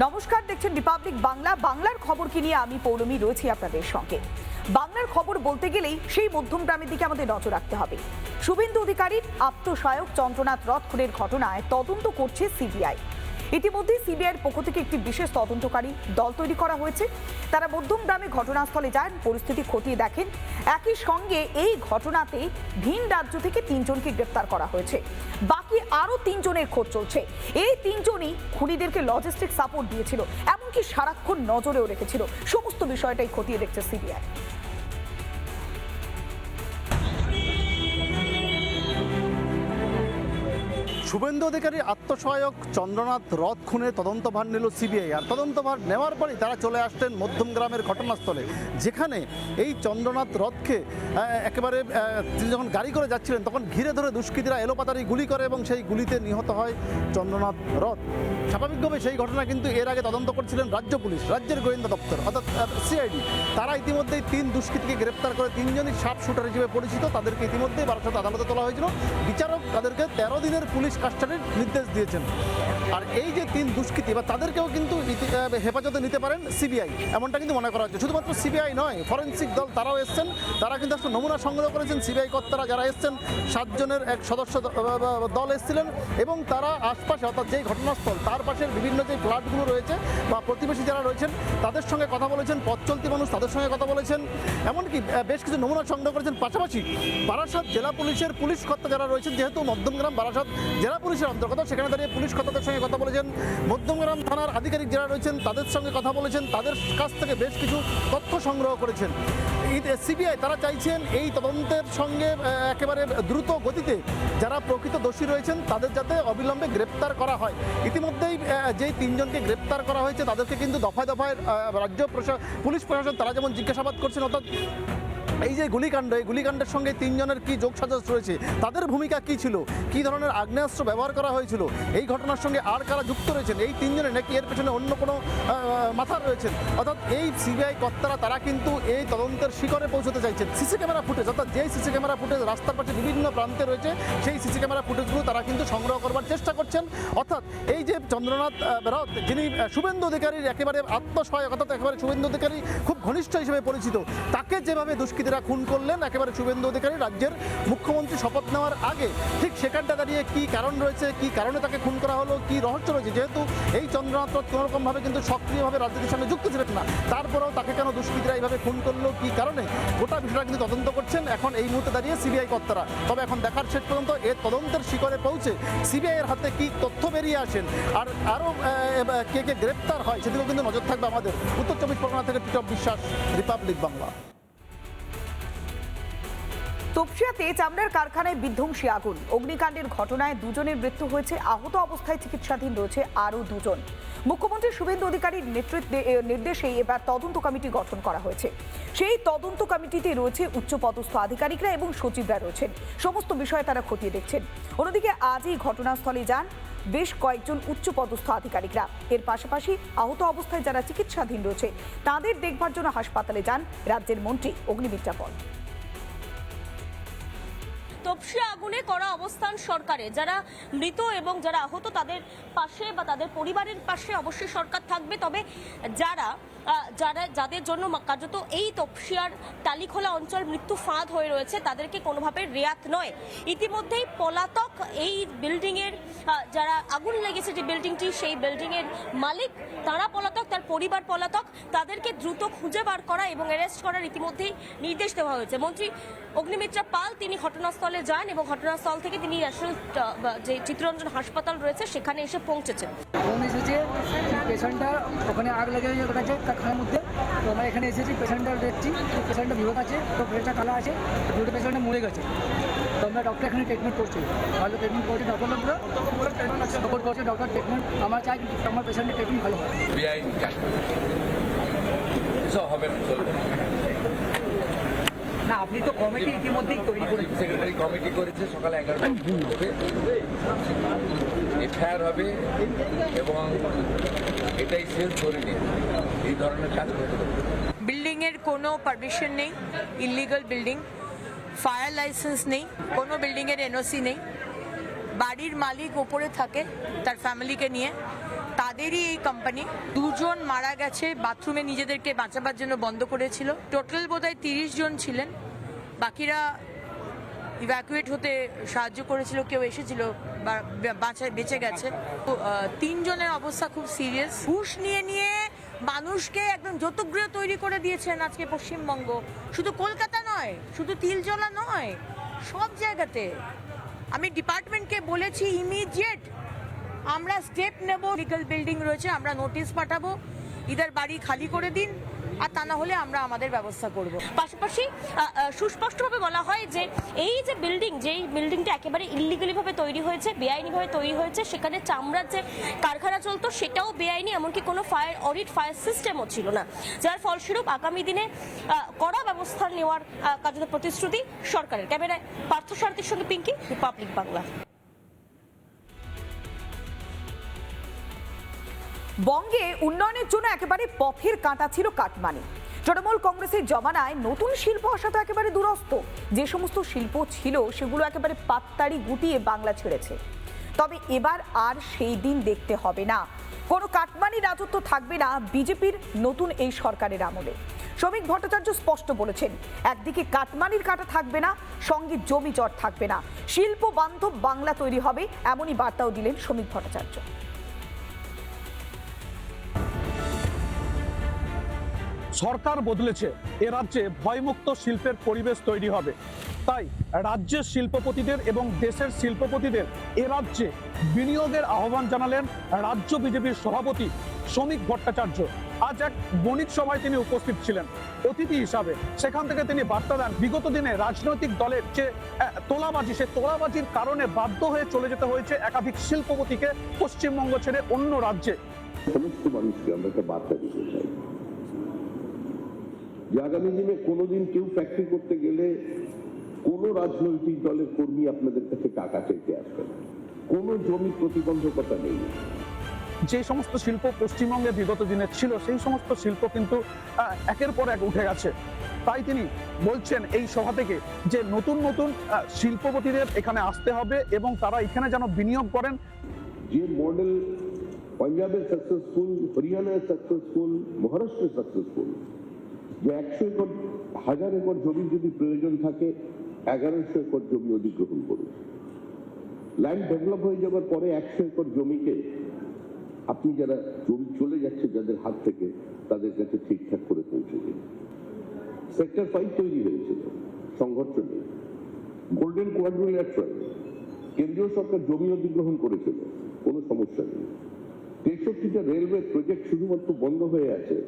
নমস্কার, দেখছেন রিপাবলিক বাংলা। বাংলার খবর কি নিয়ে আমি পৌলমী রয়েছি আপনাদের সঙ্গে। বাংলার খবর বলতে গেলেই সেই মধ্যমগ্রামের দিকে আমাদের নজর রাখতে হবে। শুভেন্দু অধিকারীর আত্মসহায়ক চন্দ্রনাথ রথ খুনের ঘটনায় তদন্ত করছে সিবিআই। ইতিমধ্যে সিবিআইয়ের পক্ষ থেকে একটি বিশেষ তদন্তকারী দল তৈরি করা হয়েছে। তারা মধ্যমগ্রামে ঘটনাস্থলে যান, পরিস্থিতি খতিয়ে দেখেন। একই সঙ্গে এই ঘটনাতে ভিন রাজ্য থেকে 3 জনকে গ্রেপ্তার করা হয়েছে। বাকি আরও 3 জনের খোঁজ চলছে। এই 3 জনই খুনিদেরকে লজিস্টিক সাপোর্ট দিয়েছিল, এমনকি সারাক্ষণ নজরেও রেখেছিল। সমস্ত বিষয়টাই খতিয়ে দেখছে সিবিআই। শুভেন্দু অধিকারী আত্মসহায়ক চন্দ্রনাথ রথ খুনের তদন্তভার নিল সিবিআই। আর তদন্তভার নেওয়ার পরেই তারা চলে আসতেন মধ্যমগ্রামের ঘটনাস্থলে, যেখানে এই চন্দ্রনাথ রথকে একেবারে তিনি যখন গাড়ি করে যাচ্ছিলেন তখন ঘিরে ধরে দুষ্কৃতীরা এলোপাতারি গুলি করে এবং সেই গুলিতে নিহত হয় চন্দ্রনাথ রথ। স্বাভাবিকভাবে সেই ঘটনা কিন্তু এর আগে তদন্ত করছিলেন রাজ্য পুলিশ, রাজ্যের গোয়েন্দা দপ্তর অর্থাৎ সিআইডি। তারা ইতিমধ্যেই 3 দুষ্কৃতীকে গ্রেপ্তার করে, 3 জনই শার্প শুটার হিসেবে পরিচিত। তাদেরকে ইতিমধ্যেই বারাসত আদালতে তোলা হয়েছিল। বিচারক তাদেরকে 13 দিনের পুলিশ কাস্টাডির নির্দেশ দিয়েছেন। আর এই যে 3 দুষ্কৃতী বা তাদেরকেও কিন্তু হেফাজতে নিতে পারেন সিবিআই, এমনটা কিন্তু মনে করা হচ্ছে। শুধুমাত্র সিবিআই নয়, ফরেন্সিক দল তারাও এসছেন। তারা কিন্তু একটা নমুনা সংগ্রহ করেছেন। সিবিআই কর্তারা যারা এসছেন 7 জনের এক সদস্য দল এসেছিলেন এবং তারা আশপাশে অর্থাৎ যেই ঘটনাস্থল তার পাশের বিভিন্ন যে ফ্ল্যাটগুলো রয়েছে বা প্রতিবেশী যারা রয়েছেন তাদের সঙ্গে কথা বলেছেন, পথ চলতি মানুষ তাদের সঙ্গে কথা বলেছেন, এমনকি বেশ কিছু নমুনা সংগ্রহ করেছেন। পাশাপাশি বারাসত জেলা পুলিশের পুলিশ কর্তা যারা রয়েছেন, যেহেতু মধ্যমগ্রাম বারাসত জেলা পুলিশের অন্তর্গত, সেখানে দাঁড়িয়ে পুলিশ কর্তাদের সঙ্গে কথা বলেছেন। মধ্যমগ্রাম থানার আধিকারিক যারা রয়েছেন তাদের সঙ্গে কথা বলেছেন, তাদের কাছ থেকে বেশ কিছু তথ্য সংগ্রহ করেছেন। সিবিআই তারা চাইছেন এই তদন্তের সঙ্গে একেবারে দ্রুত গতিতে যারা প্রকৃত দোষী রয়েছেন তাদের যাতে অবিলম্বে গ্রেপ্তার করা হয়। ইতিমধ্যেই যেই 3 জনকে গ্রেপ্তার করা হয়েছে তাদেরকে কিন্তু দফায় দফায় রাজ্য পুলিশ প্রশাসন তারা যেমন জিজ্ঞাসাবাদ করছেন, অর্থাৎ এই যে গুলিকাণ্ড, এই গুলিকাণ্ডের সঙ্গে 3 জনের কি যোগসাজশ রয়েছে, তাদের ভূমিকা কি ছিল, কি ধরনের আগ্নেয়াস্ত্র ব্যবহার করা হয়েছিল, এই ঘটনার সঙ্গে আর কারা যুক্ত রয়েছেন, এই 3 জনের নাকি এর পেছনে অন্য কোনো মাথা রয়েছেন। অর্থাৎ এই সিবিআই কর্তারা তারা কিন্তু এই তদন্তের শিখরে পৌঁছতে চাইছেন। সিসি ক্যামেরা ফুটেজ, অর্থাৎ যেই সিসি ক্যামেরা ফুটেজ রাস্তার পাশে বিভিন্ন প্রান্তে রয়েছে, সেই সিসি ক্যামেরা ফুটেজগুলো তারা কিন্তু সংগ্রহ করবার চেষ্টা করছেন। অর্থাৎ এই যে চন্দ্রনাথ রথ, যিনি শুভেন্দু অধিকারীর একেবারে আত্মসহায়ক, অর্থাৎ একেবারে শুভেন্দু অধিকারী খুব ঘনিষ্ঠ হিসেবে পরিচিত, তাকে যেভাবে দুষ্কৃতীরা খুন করলেন একেবারে শুভেন্দু অধিকারী রাজ্যের মুখ্যমন্ত্রী শপথ নেওয়ার আগে, ঠিক সেখানটা দাঁড়িয়ে কি কারণ রয়েছে, কি কারণে তাকে খুন করা হলো, কি রহস্য রয়েছে। যেহেতু এই চন্দ্রনাথ রথ কোনোরকমভাবে কিন্তু সক্রিয়ভাবে রাজনীতির সঙ্গে যুক্ত ছিলেন না, তারপরেও তাকে কেন দুষ্কৃতীরা এইভাবে খুন করলো, কি কারণে, গোটা বিষয়টা কিন্তু তদন্ত করছেন এখন এই মুহূর্তে দাঁড়িয়ে সিবিআই কর্তারা। তবে এখন দেখার শেষ পর্যন্ত এর তদন্তের শিখরে পৌঁছে সিবিআইয়ের হাতে কি তথ্য বেরিয়ে আসেন আর আরও কে কে গ্রেপ্তার হয় সেদিকেও কিন্তু নজর থাকবে আমাদের। উত্তর 24 পরগনা থেকে টিটপ বিশ্বাস, রিপাবলিক বাংলা। তপসিয়াতে চামড়ার কারখানায় বিধ্বংসী আগুন। অগ্নিকাণ্ডের ঘটনায় 2 জনের মৃত্যু হয়েছে, আহত অবস্থায় চিকিৎসাধীন রয়েছে আরও 2 জন। মুখ্যমন্ত্রী শুভেন্দু অধিকারীর নির্দেশেই এবার তদন্ত কমিটি গঠন করা হয়েছে। সেই তদন্ত কমিটিতে রয়েছে উচ্চপদস্থ আধিকারিকরা এবং সচিবরা রয়েছেন। সমস্ত বিষয় তারা খতিয়ে দেখছেন। অন্যদিকে আজই ঘটনাস্থলে যান বেশ কয়েকজন উচ্চপদস্থ আধিকারিকরা। এর পাশাপাশি আহত অবস্থায় যারা চিকিৎসাধীন রয়েছে তাদের দেখভার জন্য হাসপাতালে যান রাজ্যের মন্ত্রী অগ্নিমিত্রা পল। তপসিয়া আগুনে করা অবস্থান সরকারে, যারা মৃত এবং যারা আহত তাদের পাশে বা তাদের পরিবারের পাশে অবশ্যই সরকার থাকবে। তবে যাদের জন্য কার্যত এই তপসিয়ার টালিখোলা অঞ্চল মৃত্যু ফাঁদ হয়ে রয়েছে তাদেরকে কোনোভাবে রেয়াত নয়। ইতিমধ্যেই পলাতক এই বিল্ডিংয়ের যারা আগুন লেগেছে যে বিল্ডিংটি, সেই বিল্ডিংয়ের মালিক তারা পলাতক, তার পরিবার পলাতক। তাদেরকে দ্রুত খুঁজে বার করা এবং অ্যারেস্ট করার ইতিমধ্যেই নির্দেশ দেওয়া হয়েছে। মন্ত্রী অগ্নিমিত্রা পাল তিনি ঘটনাস্থলে যান এবং ঘটনাস্থল থেকে তিনি ন্যাশনাল যে চিত্তরঞ্জন হাসপাতাল রয়েছে সেখানে এসে পৌঁছেছেন। পেশেন্টটা ওখানে আগ লেগে গেছে কারখানার মধ্যে, তো আমরা এখানে এসেছি, পেশেন্টটা দেখছি, পেশেন্টটা বিভোগ আছে, তো পেশেন্টটা কালা আছে, দুটো পেশেন্টটা মরে গেছে। তো আমরা ডক্টর এখানে ট্রিটমেন্ট করছি, ভালো ট্রিটমেন্ট করছি, ডক্টর লোকরা সাপোর্ট করছে, ডক্টর ট্রিটমেন্ট আমরা চাই আমার পেশেন্টের ট্রিটমেন্ট ভালো হয়। না, আপনি তো কমিটি ইতিমধ্যেই তৈরি করেছেন, সেক্রেটারি কমিটি করেছে, সকালে 11টায় এফআইআর হবে এবং এটাই সেল করে নিয়ে এই ধরনের কাজ করতে হবে। বিল্ডিংয়ের কোনো পারমিশন নেই, ইলিগাল বিল্ডিং, ফায়ার লাইসেন্স নেই, কোনো বিল্ডিংয়ের এনওসি নেই। বাড়ির মালিক ওপরে থাকে তার ফ্যামিলিকে নিয়ে, তাদেরই এই কোম্পানি। দুজন মারা গেছে, বাথরুমে নিজেদেরকে বাঁচাবার জন্য বন্ধ করেছিল। টোটাল বোধহয় 30 জন ছিলেন, বাকিরা ইভ্যাকুয়েট হতে সাহায্য করেছিল, কেউ এসেছিল বেঁচে গেছে। 3 জনের অবস্থা খুব সিরিয়াস। ঘুষ নিয়ে মানুষকে একদম যৌতুকগৃহ তৈরি করে দিয়েছেন আজকে পশ্চিমবঙ্গ। শুধু কলকাতা নয়, শুধু তিলজলা নয়, সব জায়গাতে। আমি ডিপার্টমেন্টকে বলেছি ইমিডিয়েট আমরা স্টেপ নেব। লিগাল বিল্ডিং রয়েছে, আমরা নোটিশ পাঠাবো, ইদার বাড়ি খালি করে দিন, আর তা না হলে আমরা আমাদের ব্যবস্থা করব। পাশাপাশি সুস্পষ্টভাবে বলা হয় যে এই যে বিল্ডিংটা একেবারে ইল্লিগালি ভাবে তৈরি হয়েছে, বেআইনি ভাবে তৈরি হয়েছে, সেখানে চামড়ার যে কারখানা চলতো সেটাও বেআইনি, এমনকি কোনো ফায়ার সিস্টেমও ছিল না, যার ফলস্বরূপ আগামী দিনে কড়া ব্যবস্থা নেওয়ার কার্যত প্রতিশ্রুতি সরকারের। ক্যামেরায় পার্থ সারথীর সঙ্গে পিঙ্কি, রিপাবলিক বাংলা। বঙ্গে উন্নয়নের জন্য একেবারে পথের কাঁটা ছিল কাটমানি। তৃণমূল কংগ্রেসের জমানায় নতুন শিল্প আসা তো একেবারে দূরস্থ। যে সমস্ত শিল্প ছিল সেগুলো একেবারে পাত্তাড়ি গুটিয়ে বাংলা ছেড়েছে। তবে এবার আর সেই দিন দেখতে হবে না, কোনো কাটমানি রাজত্ব থাকবে না বিজেপির নতুন এই সরকারের আমলে। শ্রমিক ভট্টাচার্য স্পষ্ট বলেছেন, একদিকে কাটমানির কাঁটা থাকবে না, সঙ্গে জমি জট থাকবে না, শিল্প বান্ধব বাংলা তৈরি হবে, এমনই বার্তাও দিলেন শ্রমিক ভট্টাচার্য। সরকার বদলেছে, এ রাজ্যে ভয়মুক্ত শিল্পের পরিবেশ তৈরি হবে। তাই রাজ্যের শিল্পপতিদের এবং দেশের শিল্পপতিদের এ রাজ্যে বিনিয়োগের আহ্বান জানালেন রাজ্য বিজেপির সভাপতি শ্রমিক ভট্টাচার্য। আজ এক বণিক সভায় তিনি উপস্থিত ছিলেন অতিথি হিসাবে। সেখান থেকে তিনি বার্তা দেন, বিগত দিনে রাজনৈতিক দলের যে তোলাবাজি, সে তোলাবাজির কারণে বাধ্য হয়ে চলে যেতে হয়েছে একাধিক শিল্পপতিকে পশ্চিমবঙ্গ ছেড়ে অন্য রাজ্যে। সমস্ত মানুষকে আমরা একটা বার্তা দিতে চাই যে আগামী দিনে কোনোদিন কেউ ফ্যাক্টরি করতে গেলে কোন রাজনৈতিক দলের কর্মী আপনাদের কাছে টাকা চাইতে আসবে না, কোনো জমি প্রতিবন্ধকতা নেই। যে সমস্ত শিল্প পশ্চিমবঙ্গে বিগত দিনে ছিল সেই সমস্ত শিল্প কিন্তু একের পর এক উঠে গেছে। তাই তিনি বলছেন এই সভা থেকে যে নতুন নতুন শিল্পপতিদের এখানে আসতে হবে এবং তারা এখানে যেন বিনিয়োগ করেন। যে মডেল পাঞ্জাবের সাকসেসফুল, হরিয়ানায় সাকসেসফুল, মহারাষ্ট্রে সাকসেসফুল, যে 100 একর 1000 একর জমি যদি প্রয়োজন থাকে 1100 একর জমি অধিগ্রহণ করুন। ল্যান্ড ডেভেলপ হয়ে যাওয়ার পরে 100 একর জমিকে আপনি যারা জমি চলে যাচ্ছে যাদের হাত থেকে তাদের কাছে ঠিকঠাক করে পৌঁছে দিন। সেক্টর 5 তৈরি হয়েছিল, সংঘর্ষ নেই। গোল্ডেন কোয়াড্রিল্যাটারাল, কেন্দ্রীয় সরকার জমি অধিগ্রহণ করেছিল, কোনো সমস্যা নেই। 63টা রেলওয়ে প্রজেক্ট শুধুমাত্র বন্ধ হয়ে আছে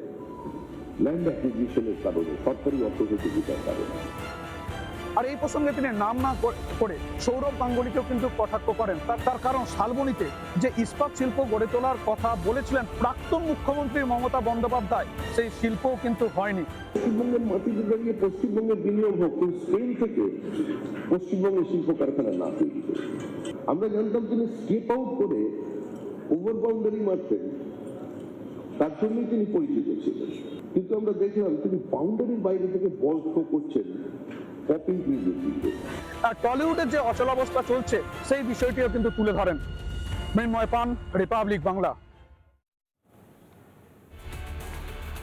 ল্যান্ড অ্যাকুইজিশনের কারণে, সরকারি অসহযোগিতার কারণে। আর এই প্রসঙ্গে তিনি নাম না করে সৌরভ গাঙ্গুলিকেও কিন্তু কটাক্ষ করেন। তার কারণ শালবনীতে যে ইস্পাত শিল্প গড়ে তোলার কথা বলেছিলেন প্রাক্তন মুখ্যমন্ত্রী মমতা বন্দ্যোপাধ্যায়, সেই শিল্পও কিন্তু হয়নি। পশ্চিমবঙ্গের মাটিতে দাঁড়িয়ে পশ্চিমবঙ্গের বিনিয়োগ হোক, কিন্তু স্পেন থেকে পশ্চিমবঙ্গের শিল্প কারখানা না তৈরি করে। আমরা জানতাম তিনি স্কেপ আউট করে ওভার বাউন্ডারি মারতেন, তার জন্যই তিনি পরিচিত ছিলেন। কিন্তু আমরা দেখলাম তিনি বাউন্ডারির বাইরে থেকে বল থ্রো করছেন। টলিউডের যে অচলাবস্থা চলছে সেই বিষয়টিও কিন্তু তুলে ধরেন। মৃন্ময় পান, রিপাবলিক বাংলা।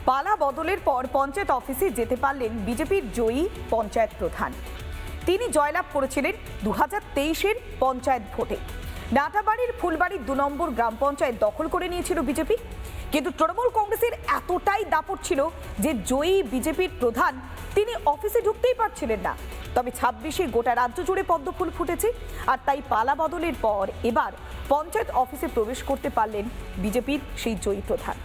পালা বদলের পর পঞ্চায়েত অফিসে যেতে পারলেন বিজেপির জয়ী পঞ্চায়েত প্রধান। তিনি জয়লাভ করেছিলেন 2023-এর পঞ্চায়েত ভোটে। নাটাবাড়ির ফুলবাড়ির 2 নম্বর গ্রাম পঞ্চায়েত দখল করে নিয়েছিল বিজেপি। কিন্তু তৃণমূল কংগ্রেসের এতটাই দাপট ছিল যে জয়ী বিজেপির প্রধান তিনি অফিসে ঢুকতেই পারছিলেন না। তবে 26-এ গোটা রাজ্য জুড়ে পদ্মফুল ফুটেছে, আর তাই পালা বদলের পর এবার পঞ্চায়েত অফিসে প্রবেশ করতে পারলেন বিজেপির সেই জয়ী প্রধান।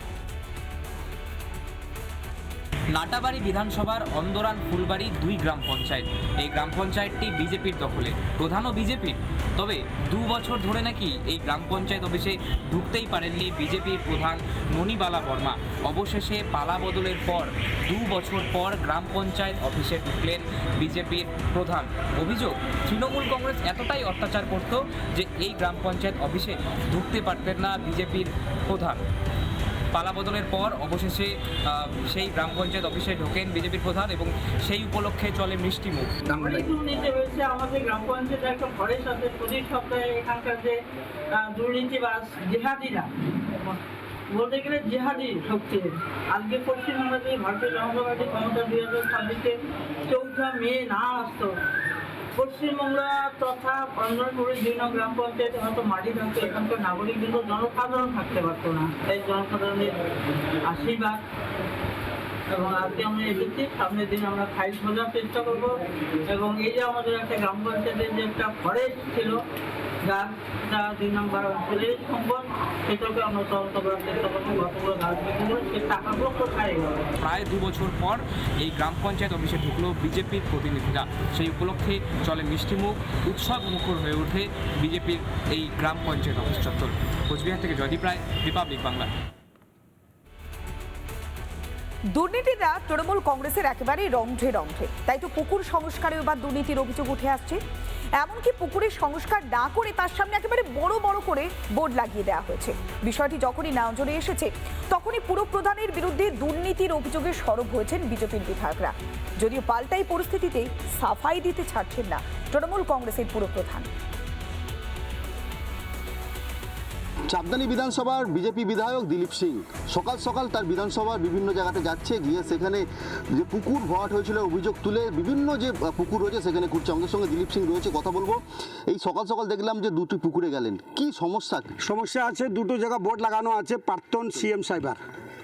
নাটাবাড়ি বিধানসভার অন্দরান ফুলবাড়ি 2 গ্রাম পঞ্চায়েত। এই গ্রাম পঞ্চায়েতটি বিজেপির দখলে, প্রধানও বিজেপির। তবে 2 বছর ধরে নাকি এই গ্রাম পঞ্চায়েত অফিসে ঢুকতেই পারেননি বিজেপির প্রধান মণিবালা বর্মা। অবশেষে পালা বদলের পর 2 বছর পর গ্রাম পঞ্চায়েত অফিসে ঢুকলেন বিজেপির প্রধান। অভিযোগ, তৃণমূল কংগ্রেস এতটাই অত্যাচার করত যে এই গ্রাম পঞ্চায়েত অফিসে ঢুকতে পারতেন না বিজেপির প্রধান। পালাবদলের পর অবশেষে সেই গ্রাম পঞ্চায়েত অফিসে ঢোকেন বিজেপির প্রধান এবং সেই উপলক্ষে চলে মিষ্টিমুখ। অনেক দুর্নীতি হয়েছে আমাদের গ্রাম পঞ্চায়েতের একটা ঘরের সাথে প্রতি সপ্তাহে এখানকার যে দুর্নীতিবাজ জেহাদিরা বলতে গেলে জেহাদি শক্তি আজকে পশ্চিমবঙ্গে ভারতীয় জনতা পার্টি ক্ষমতা 2026-এ 4 মে না আসতো পশ্চিমবাংলা তথা অন্ধ্রপুরের 2 নং গ্রাম পঞ্চায়েতে হয়তো মাটি থাকতো, এখানকার নাগরিক কিন্তু জনসাধারণ থাকতে পারতো না। এই জনসাধারণের আশীর্বাদ এবং আজকে আমরা এসেছি, সামনের দিন আমরা ফাইল খোঁজার চেষ্টা করবো এবং এই যে আমাদের একটা গ্রাম পঞ্চায়েতের যে একটা ফরেস্ট ছিল যার 2 নম্বর অঞ্চলের সম্পদ সেটাকে আমরা তদন্ত করার চেষ্টা করবো। কতগুলো গাছ বিক্রি করে সে টাকাগুলো কোথায় গেল। প্রায় 2 বছর পর এই গ্রাম পঞ্চায়েত অফিসে ঢুকলো বিজেপির প্রতিনিধিরা। সেই উপলক্ষে চলে মিষ্টিমুখ, উৎসব মুখর হয়ে ওঠে বিজেপির এই গ্রাম পঞ্চায়েত অফিস চত্বর। কোচবিহার থেকে জয়দীপ রায়, রিপাবলিক বাংলা। দুর্নীতিরা তৃণমূল কংগ্রেসের একেবারেই রন্ধ্রে রন্ধ্রে, তাই তো পুকুর সংস্কারে এবার দুর্নীতির অভিযোগ উঠে আসছে। এমনকি পুকুরের সংস্কার না করে তার সামনে একেবারে বড় বড় করে বোর্ড লাগিয়ে দেওয়া হয়েছে। বিষয়টি যখনই নজরে এসেছে তখনই পুরপ্রধানের বিরুদ্ধে দুর্নীতির অভিযোগে সরব হয়েছেন বিজেপির বিধায়করা। যদিও পাল্টাই পরিস্থিতিতে সাফাই দিতে ছাড়ছেন না তৃণমূল কংগ্রেসের পুরপ্রধান। চাপদানি বিধানসভার বিজেপি বিধায়ক দিলীপ সিং সকাল সকাল তার বিধানসভার বিভিন্ন জায়গাতে যাচ্ছে, গিয়ে সেখানে যে পুকুর ভরাট হয়েছিল অভিযোগ তুলে বিভিন্ন যে পুকুর রয়েছে সেখানে ঘুরছে। আমাদের সঙ্গে দিলীপ সিং রয়েছে, কথা বলবো। এই সকাল সকাল দেখলাম যে 2টি পুকুরে গেলেন, কি সমস্যা আছে? 2টো জায়গা বোর্ড লাগানো আছে প্রাক্তন সিএম সাহেবের,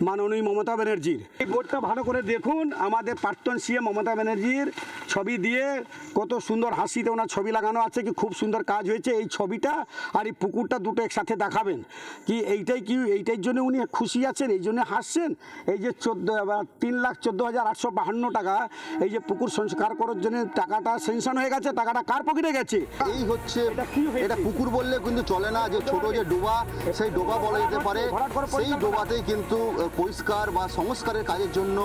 মাননীয় মমতা ব্যানার্জির। এই বোর্ডটা ভালো করে দেখুন, আমাদের প্রাক্তন সিএম মমতা ব্যানার্জির ছবি দিয়ে কত সুন্দর হাসিতে ওনার ছবি লাগানো আছে, কি খুব সুন্দর কাজ হয়েছে। এই ছবিটা আর এই পুকুরটা দুটো একসাথে দেখাবেন, কি এইটার জন্য উনি খুশি আছেন, এই জন্য হাসছেন। এই যে 3,14,852 টাকা এই যে পুকুর সংস্কার করার জন্য টাকাটা সেনশন হয়ে গেছে, টাকাটা কার পকেটে গেছে? এই হচ্ছে এটা পুকুর বললে কিন্তু চলে না, যে ছোট যে ডোবা, সেই ডোবা বলা যেতে পারে। সেই ডোবাতেই কিন্তু পরিষ্কার বা সংস্কারের কাজের জন্য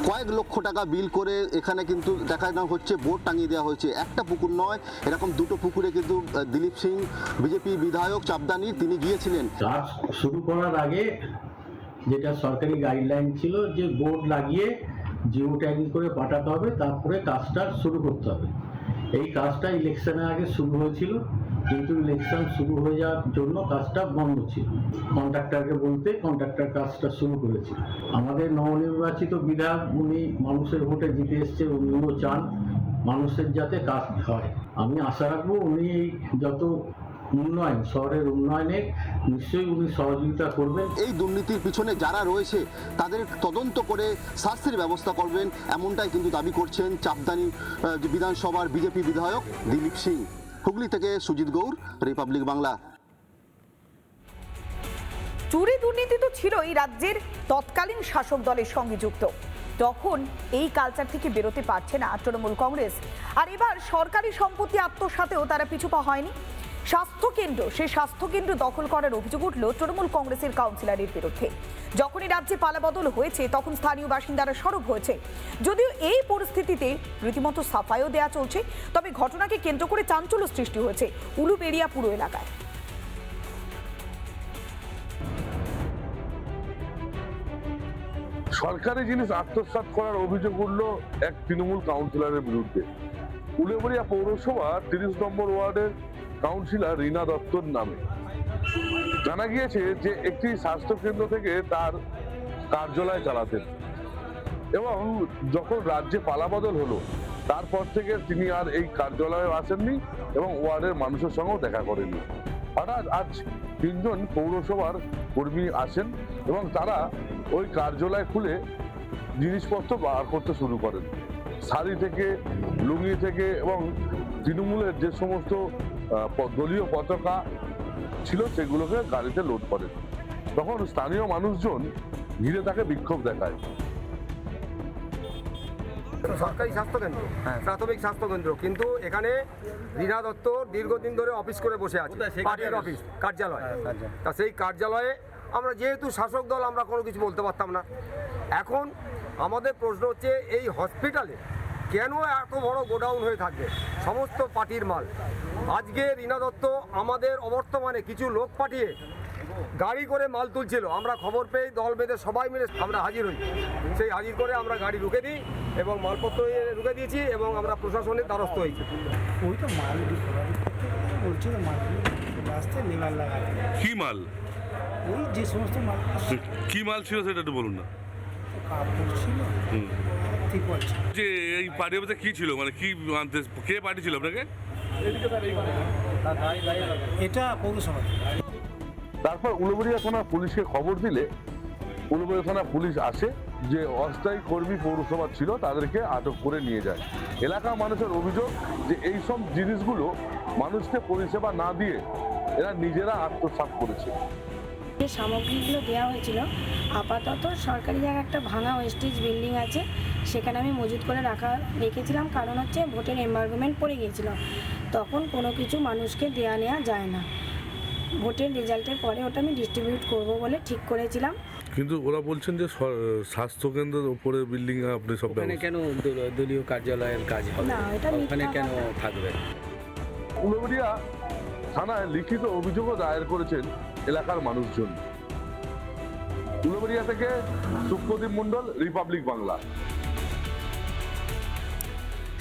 কয়েক লক্ষ টাকা বিল করে এখানে কিন্তু দেখানো হচ্ছে, বোর্ড টাঙিয়ে দেওয়া হয়েছে। একটা পুকুর নয়, এরকম 2টো পুকুরে কিন্তু দিলীপ সিং বিজেপি বিধায়ক চাপদানি তিনি গিয়েছিলেন। কাজ শুরু করার আগে যেটা সরকারি গাইডলাইন ছিল যে বোর্ড লাগিয়ে জিও ট্যাগিং করে পাঠাতে হবে, তারপরে কাজটা শুরু করতে হবে। এই কাজটা ইলেকশনের আগে শুরু হয়েছিল, কিন্তু ইলেকশন শুরু হয়ে যাওয়ার জন্য কাজটা বন্ধ ছিল। কন্ট্রাক্টরকে বলতে কন্ট্রাক্টর কাজটা শুরু করেছিল। আমাদের নবনির্বাচিত বিধায়ক উনি মানুষের ভোটে জিতে এসছে, উনিও চান মানুষের যাতে কাজ হয়। আমি আশা রাখবো উনি যত উন্নয়ন, শহরের উন্নয়নে নিশ্চয়ই উনি সহযোগিতা করবেন। এই দুর্নীতির পিছনে যারা রয়েছে তাদের তদন্ত করে শাস্তির ব্যবস্থা করবেন, এমনটাই কিন্তু দাবি করছেন চাপদানি বিধানসভার বিজেপি বিধায়ক দিলীপ সিং। হুগলি থেকে সুজিত গৌর, রিপাবলিক বাংলা। চুরি দুর্নীতি তো ছিলই রাজ্যের তৎকালীন শাসক দলের সঙ্গে যুক্ত, তখন এই কালচার থেকে বেরোতে পারছে না তৃণমূল কংগ্রেস। আর এবার সরকারি সম্পত্তি আত্মসাতেও তারা পিছুপা হয়নি। সেই স্বাস্থ্যকেন্দ্র দখল করার অভিযোগ উঠল তৃণমূল কংগ্রেসের কাউন্সিলরের বিরুদ্ধে। যখনই রাজ্যে পালাবদল হয়েছে তখন স্থানীয় বাসিন্দারা সরব হয়েছে। যদিও এই পরিস্থিতিতে রীতিমতো সাফাইও দেয়া চলছে, তবে ঘটনাকে কেন্দ্র করে চাঞ্চল্য সৃষ্টি হয়েছে উলুবেড়িয়া পুরো এলাকায়। সরকারি জিনিস আত্মসাৎ করার অভিযোগ উঠল এক তৃণমূল কাউন্সিলরের বিরুদ্ধে। উলুবেড়িয়া পৌরসভা 30 নম্বর ওয়ার্ডের কাউন্সিলর রীনা দত্তর নামে। জানা গিয়েছে যে একটি স্বাস্থ্য কেন্দ্র থেকে তার কার্যালয় চালাতেন এবং যখন রাজ্যে পালাবদল হলো তারপর থেকে তিনি আর এই কার্যালয়ে আসেননি এবং ওয়ার্ডের মানুষের সঙ্গেও দেখা করেননি। হঠাৎ আজ 3 জন পৌরসভার কর্মী আসেন এবং তারা ওই কার্যালয় খুলে জিনিসপত্র বার করতে শুরু করেন। শাড়ি থেকে, লুঙ্গি থেকে এবং তৃণমূলের যে সমস্ত দলীয় পতাকা ছিল সেগুলোকে গাড়িতে লোড করেন। তখন স্থানীয় মানুষজন ঘিরে তাকে বিক্ষোভ দেখায়। সরকারি স্বাস্থ্যকেন্দ্র, প্রাথমিক স্বাস্থ্যকেন্দ্র, কিন্তু এখানে রীনা দত্ত দীর্ঘদিন ধরে অফিস করে বসে আছে, পার্টির অফিস, কার্যালয়। তা সেই কার্যালয়ে আমরা যেহেতু শাসক দল আমরা কোনো কিছু বলতে পারতাম না। এখন আমাদের প্রশ্ন হচ্ছে এই হসপিটালে কেন এত বড় গোডাউন হয়ে থাকবে সমস্ত পার্টির মাল? আজকে রীনা দত্ত আমাদের অবর্তমানে কিছু লোক পাঠিয়ে গাড়ি করে মাল তুলছিল, আমরা খবর পেয়ে দল বেঁধে সবাই মিলে আমরা হাজির হই। সেই হাজির করে আমরা গাড়ি রুখে দিই এবং মালপত্র রুখে দিয়েছি এবং আমরা প্রশাসনের দ্বারস্থ হয়েছি। ওই তো মাল বলছে মাল রাস্তায় লেবার লাগাবে। কি মাল? ওই যে সমস্ত মাল কি মাল ছিল সেটা একটু বলুন না। কাপড় ছিল, ঠিক বলছে। যে এই পার্টি অফিসে কি ছিল, মানে কি আনতে কে পার্টি ছিল আপনাকে? এটা পৌরসভা। তারপর উলুবেড়িয়া থানা পুলিশকে খবর দিলে উলুবেড়িয়া থানা পুলিশ আসে, যে অস্থায়ী কর্মী পৌরসভা ছিল তাদেরকে আটক করে নিয়ে যায়। এলাকার মানুষের অভিযোগ যে এই সব জিনিসগুলো মানুষকে পরিষেবা না দিয়ে এরা নিজেরা আত্মসাৎ করেছে। যে সামগ্রীগুলো দেওয়া হয়েছিল আপাতত সরকারি জায়গায় একটা ভাঙা ওয়েস্টেজ বিল্ডিং আছে, সেখানে আমি মজুত করে রেখেছিলাম। কারণ হচ্ছে ভোটের এনভায়রনমেন্ট পড়ে গিয়েছিল, তখন কোনো কিছু মানুষকে দেয়া নেওয়া যায় না। ভোটের রেজাল্টের পরে ওটা আমি ডিস্ট্রিবিউট করব বলে ঠিক করেছিলাম। কিন্তু ওরা বলছেন যে স্বাস্থ্যকেন্দ্রের উপরে বিল্ডিং আপনি সব কেন দলীয় কার্যালয়ের কাজ হবে না, এটা ওখানে কেন থাকবে? উলুবেড়িয়া থানায় লিখিত অভিযোগও দায়ের করেছেন এলাকার মানুষজন। উলুবেড়িয়া থেকে সুপ্রদীপ মণ্ডল, রিপাবলিক বাংলা।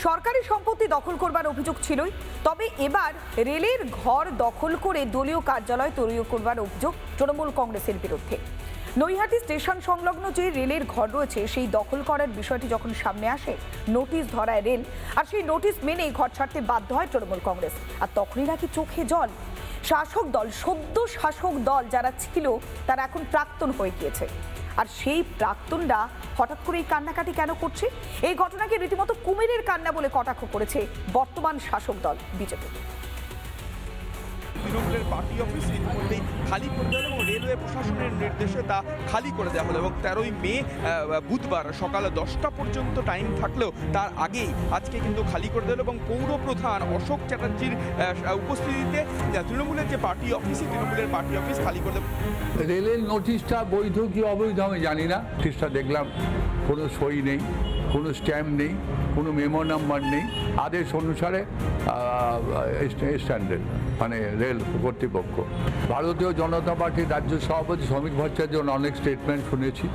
সরকারি সম্পত্তি দখল করবার অভিযোগ ছিলই, তবে এবার রেলের ঘর দখল করে দলীয় কার্যালয় তৈরি করবার অভিযোগ তৃণমূল কংগ্রেসের বিরুদ্ধে। নৈহাটি স্টেশন সংলগ্ন যে রেলের ঘর রয়েছে সেই দখল করার বিষয়টি যখন সামনে আসে, নোটিশ ধরায় রেল, আর সেই নোটিশ মেনেই ঘর ছাড়তে বাধ্য হয় তৃণমূল কংগ্রেস। আর তখনই নাকি চোখে জল। শাসক দল, সদ্য শাসক দল যারা ছিল তারা এখন প্রাক্তন হয়ে গিয়েছে। আর সেই প্রাক্তনরা হঠাৎ করে এই কান্নাকাটি কেন করছে? এই ঘটনাকে রীতিমতো কুমিরের কান্না বলে কটাক্ষ করেছে বর্তমান শাসক দল বিজেপি। তৃণমূলের পার্টি অফিস ইতিমধ্যেই খালি করে দেওয়া এবং রেলওয়ে প্রশাসনের নির্দেশে তা খালি করে দেওয়া হলো এবং 13ই মে বুধবার সকাল 10টা পর্যন্ত টাইম থাকলেও তার আগেই আজকে কিন্তু খালি করে দেওয়া এবং পৌরপ্রধান অশোক চ্যাটার্জির উপস্থিতিতে তৃণমূলের যে পার্টি অফিস, তৃণমূলের পার্টি অফিস খালি করে দেওয়া। রেলের নোটিশটা বৈধ কি অবৈধ আমি জানি না। নোটিশটা দেখলাম কোনো সই নেই, কোনো স্ট্যাম্প নেই, কোনো মেমো নাম্বার নেই। আদেশ অনুসারে স্ট্যান্ডার্ড মানে রেল কর্তৃপক্ষ। ভারতীয় জনতা পার্টির রাজ্য সভাপতি শ্রমিক ভট্টাচার্যের অনেক স্টেটমেন্ট শুনেছি,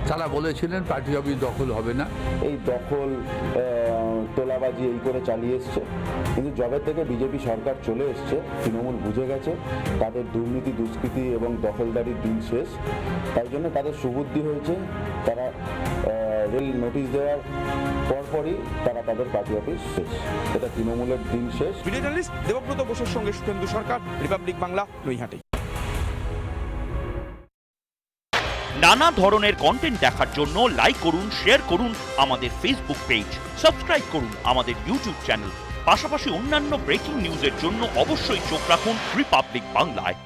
তারা বলেছিলেন পার্টি অফিস দখল হবে না। এই দখল তোলাবাজি এই করে চালিয়ে এসছে, কিন্তু যবে থেকে বিজেপি সরকার চলে এসছে তৃণমূল বুঝে গেছে তাদের দুর্নীতি, দুষ্কৃতি এবং দখলদারির দিন শেষ। তাই জন্য তাদের সুবুদ্ধি হয়েছে, তারা রেল নোটিশ দেওয়ার পরপরই তারা তাদের পার্টি অফিস শেষ। এটা তৃণমূলের দিন শেষ। ভিডিও জার্নালিস্ট দেবব্রত বোসের সঙ্গে সুখেন্দু সরকার, রিপাবলিক বাংলা, নৈহাটি। নানা ধরনের কন্টেন্ট দেখার জন্য লাইক করুন, শেয়ার করুন আমাদের ফেসবুক পেজ, সাবস্ক্রাইব করুন আমাদের ইউটিউব চ্যানেল। পাশাপাশি অন্যান্য ব্রেকিং নিউজের জন্য অবশ্যই চোখ রাখুন রিপাবলিক বাংলায়।